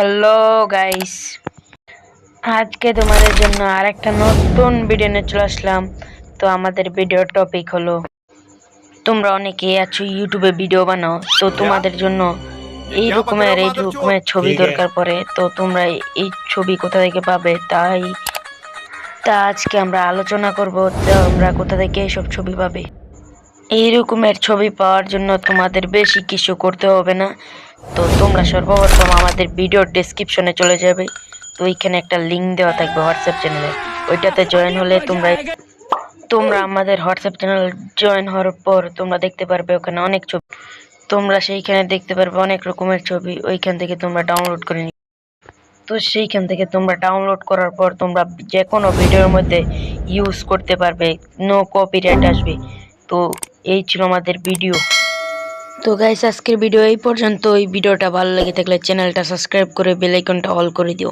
Hello guys, আজকে তোমাদের জন্য আরেকটা নতুন ভিডিও নিয়ে চলে আসলাম। তো আমাদের ভিডিওর টপিক হলো, তোমরা অনেকেই আছো ইউটিউবে ভিডিও বানাও, তো তোমাদের জন্য এই রকমের ছবি ठीक है। দরকার পড়ে। তো তোমরা এই ছবি কোথা থেকে পাবে তা আজকে আমরা আলোচনা করব। তোমরা কোথা থেকে এইসব ছবি পাবে। এই রকমের ছবি পাওয়ার জন্য তোমাদের বেশি কিছু করতে হবে না। তো তোমরা সর্বপ্রথম আমাদের ভিডিওর ডেসক্রিপশনে চলে যাবে। তো ওইখানে একটা লিঙ্ক দেওয়া থাকবে হোয়াটসঅ্যাপ চ্যানেলে, ওইটাতে জয়েন হলে তোমরা আমাদের হোয়াটসঅ্যাপ চ্যানেল জয়েন হওয়ার পর তোমরা দেখতে পারবে ওখানে অনেক ছবি। তোমরা সেইখানে দেখতে পারবে অনেক রকমের ছবি, ওইখান থেকে তোমরা ডাউনলোড করে নিবে। তো সেইখান থেকে তোমরা ডাউনলোড করার পর তোমরা যে কোনো ভিডিওর মধ্যে ইউজ করতে পারবে, নো কপিরাইট আসবে। তো এই ছিল আমাদের ভিডিও। তো গাইস, আজকের ভিডিও এই পর্যন্ত। এই ভিডিওটা ভালো লেগে থাকলে চ্যানেলটা সাবস্ক্রাইব করে বেল আইকনটা অল করে দিও।